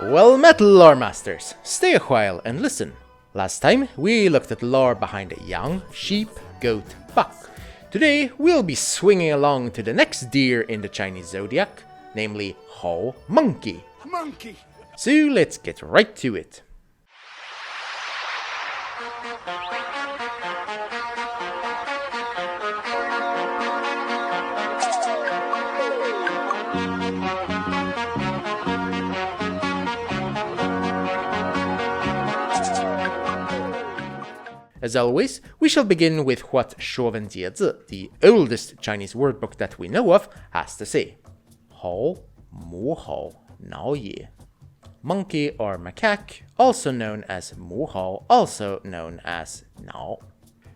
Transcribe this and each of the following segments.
Well met, Loremasters! Stay a while and listen. Last time we looked at the lore behind yang, sheep, goat, buck. Today we'll be swinging along to the next deer in the Chinese Zodiac, namely Hou, monkey. Monkey! So let's get right to it. As always, we shall begin with what 说文解字, the oldest Chinese word book that we know of, has to say. Hou, mu hou, nao ye. Monkey or macaque, also known as mu hou, also known as nao.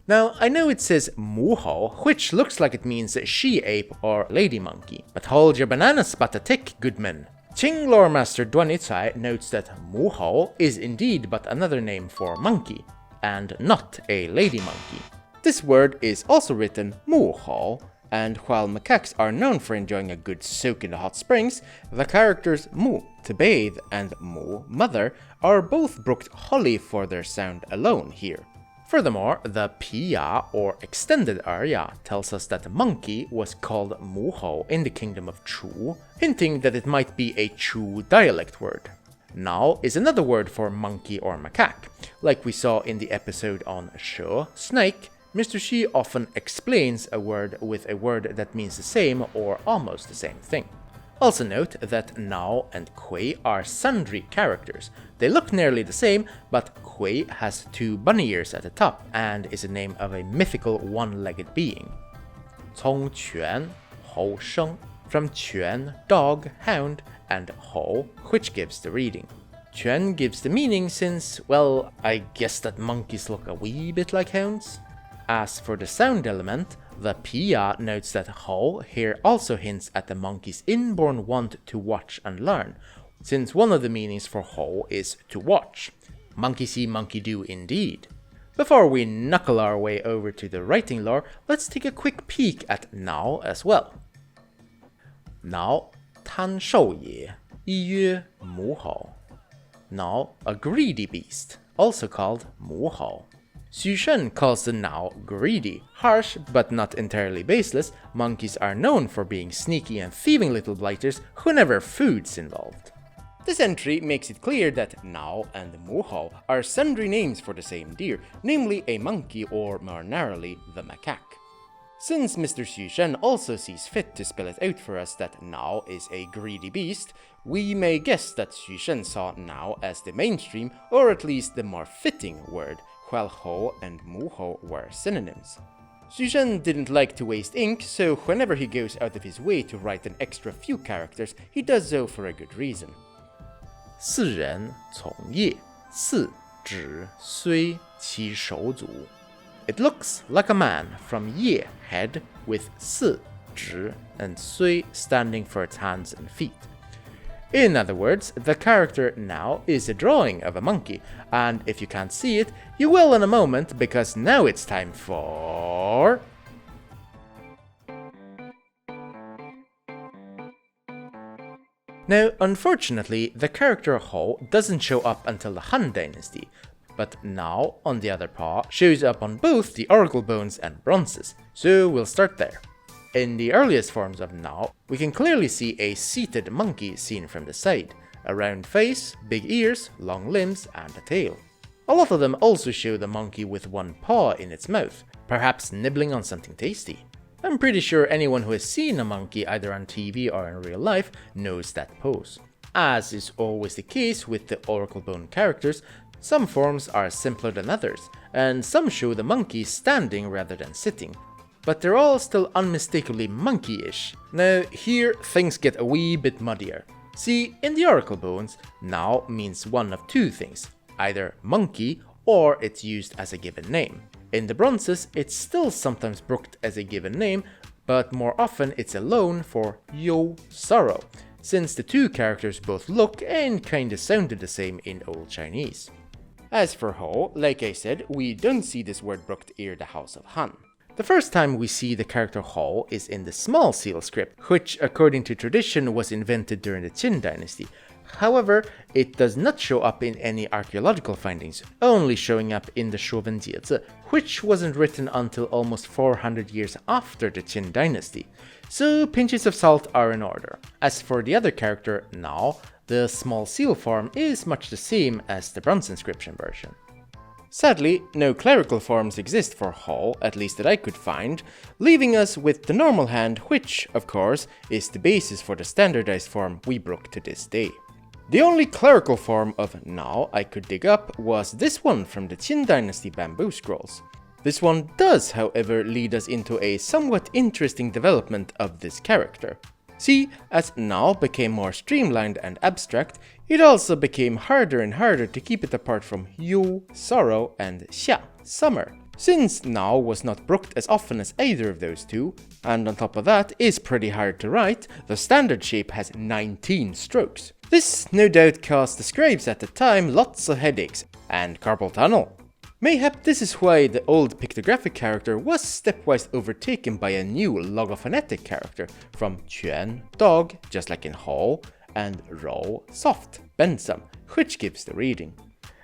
Now, I know it says mu hou, which looks like it means she-ape or lady monkey, but hold your bananas but a tick, good men. Qing Loremaster Duanizai notes that mu hou is indeed but another name for monkey, and not a lady monkey. This word is also written mu hou, and while macaques are known for enjoying a good soak in the hot springs, the characters mu, to bathe, and mu, mother, are both booked wholly for their sound alone here. Furthermore, the piya or extended area tells us that the monkey was called mu hou in the kingdom of Chu, hinting that it might be a Chu dialect word. Nao is another word for monkey or macaque. Like we saw in the episode on Shu, snake, Mr. Xi often explains a word with a word that means the same or almost the same thing. Also note that Nao and Kui are sundry characters. They look nearly the same, but Kui has two bunny ears at the top and is a name of a mythical one-legged being. Cong Quan, Hou Sheng, from Quan, dog, hound, and Hou, which gives the reading. Quan gives the meaning since, well, I guess that monkeys look a wee bit like hounds. As for the sound element, the piya notes that Hou here also hints at the monkey's inborn want to watch and learn, since one of the meanings for Hou is to watch. Monkey see, monkey do indeed. Before we knuckle our way over to the Writinglore, let's take a quick peek at Nao as well. Nao, 贪兽也, 一曰母猴. Nao, a greedy beast, also called mu hou. Xu Shen calls the Nao greedy. Harsh, but not entirely baseless, monkeys are known for being sneaky and thieving little blighters whenever food's involved. This entry makes it clear that Nao and mu hou are sundry names for the same deer, namely a monkey or more narrowly, the macaque. Since Mr. Xu Shen also sees fit to spell it out for us that Nao is a greedy beast, we may guess that Xu Shen saw Nao as the mainstream, or at least the more fitting word, while Hou and mu hou were synonyms. Xu Shen didn't like to waste ink, so whenever he goes out of his way to write an extra few characters, he does so for a good reason. 四人从业，四指虽其手足. It looks like a man from Ye, head, with Si, 指, and Sui standing for its hands and feet. In other words, the character now is a drawing of a monkey, and if you can't see it, you will in a moment, because now it's time for... Now, unfortunately, the character Hou doesn't show up until the Han Dynasty, but Nao, on the other paw, shows up on both the oracle bones and bronzes, so we'll start there. In the earliest forms of Nao, we can clearly see a seated monkey seen from the side, a round face, big ears, long limbs, and a tail. A lot of them also show the monkey with one paw in its mouth, perhaps nibbling on something tasty. I'm pretty sure anyone who has seen a monkey either on TV or in real life knows that pose. As is always the case with the oracle bone characters, some forms are simpler than others, and some show the monkey standing rather than sitting, but they're all still unmistakably monkey-ish. Now, here things get a wee bit muddier. See, in the oracle bones, Nao means one of two things, either monkey or it's used as a given name. In the bronzes, it's still sometimes booked as a given name, but more often it's a loan for you, sorrow, since the two characters both look and kinda sounded the same in Old Chinese. As for Hou, like I said, we don't see this word booked near the House of Han. The first time we see the character Hou is in the small seal script, which according to tradition was invented during the Qin dynasty, However, it does not show up in any archaeological findings, only showing up in the 说文解字, which wasn't written until almost 400 years after the Qin dynasty, so pinches of salt are in order. As for the other character, now, the small seal form is much the same as the bronze inscription version. Sadly, no clerical forms exist for Hall, at least that I could find, leaving us with the normal hand, which, of course, is the basis for the standardized form we brook to this day. The only clerical form of now I could dig up was this one from the Qin Dynasty bamboo scrolls. This one does, however, lead us into a somewhat interesting development of this character. See, as now became more streamlined and abstract, it also became harder and harder to keep it apart from yu, sorrow, and xia, summer, since now was not brooked as often as either of those two, and on top of that is pretty hard to write. The standard shape has 19 strokes. This no doubt caused the scribes at the time lots of headaches and carpal tunnel. Mayhap this is why the old pictographic character was stepwise overtaken by a new logophonetic character from Quan, dog, just like in Hall, and Ro, soft, bensome, which gives the reading.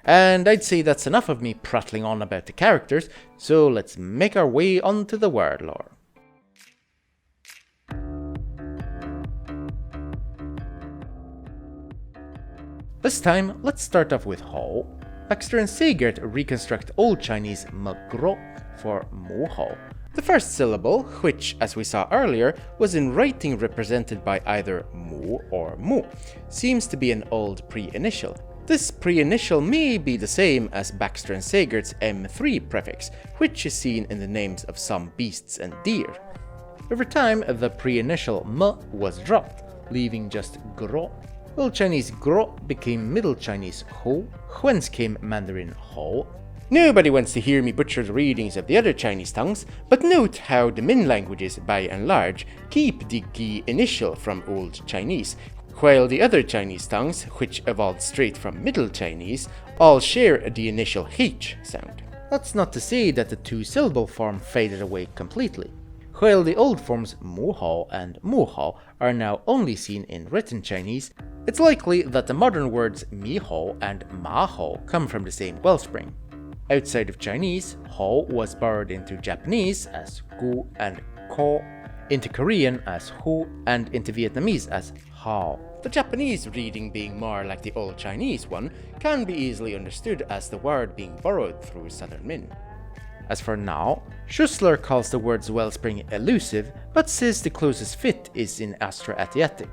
And I'd say that's enough of me prattling on about the characters, so let's make our way onto the Wordlore. This time, let's start off with Hall. Baxter and Sagert reconstruct Old Chinese magro for mu hao. The first syllable, which, as we saw earlier, was in writing represented by either mu or mu, seems to be an old pre-initial. This pre-initial may be the same as Baxter and Sagert's M3 prefix, which is seen in the names of some beasts and deer. Over time, the pre-initial m was dropped, leaving just gro. Old Chinese gro became Middle Chinese ho, whence came Mandarin ho. Nobody wants to hear me butcher the readings of the other Chinese tongues, but note how the Min languages, by and large, keep the gi initial from Old Chinese, while the other Chinese tongues, which evolved straight from Middle Chinese, all share the initial h sound. That's not to say that the two-syllable form faded away completely. While the old forms mu hao and mu hao are now only seen in written Chinese, it's likely that the modern words mi hao and ma hao come from the same wellspring. Outside of Chinese, hao was borrowed into Japanese as gu and ko, into Korean as hu, and into Vietnamese as hao. The Japanese reading being more like the Old Chinese one can be easily understood as the word being borrowed through Southern Min. As for now, Schussler calls the word's wellspring elusive, but says the closest fit is in Austroasiatic.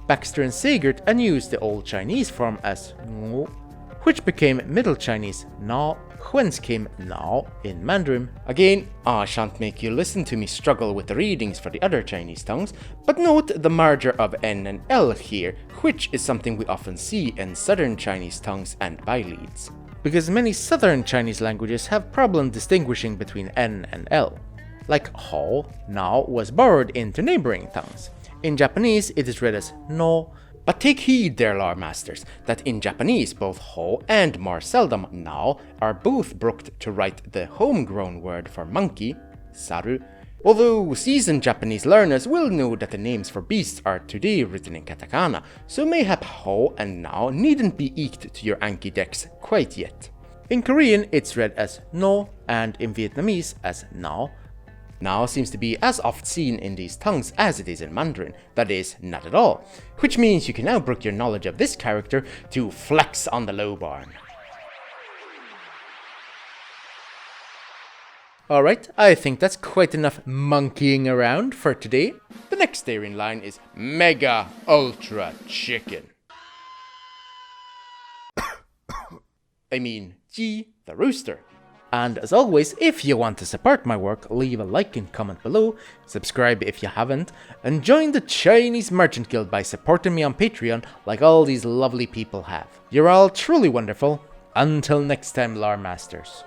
Baxter and Sagert unused the Old Chinese form as ngu, which became Middle Chinese na, whence came now in Mandarin. Again, I shan't make you listen to me struggle with the readings for the other Chinese tongues, but note the merger of N and L here, which is something we often see in Southern Chinese tongues and byleads, because many Southern Chinese languages have problem distinguishing between N and L. Like hao, now was borrowed into neighboring tongues. In Japanese, it is read as no, but take heed there, Loremasters, that in Japanese both ho and more seldom now are both brooked to write the homegrown word for monkey, saru, although seasoned Japanese learners will know that the names for beasts are today written in katakana, so mayhap ho and now needn't be eked to your Anki decks quite yet. In Korean, it's read as no, and in Vietnamese as nao. Now seems to be as oft seen in these tongues as it is in Mandarin, that is, not at all, which means you can now brook your knowledge of this character to flex on the lowborn. Alright, I think that's quite enough monkeying around for today. The next stair in line is Mega Ultra Chicken. I mean, Ji the Rooster. And as always, if you want to support my work, leave a like and comment below, subscribe if you haven't, and join the Chinese Merchant Guild by supporting me on Patreon like all these lovely people have. You're all truly wonderful. Until next time, Loremasters.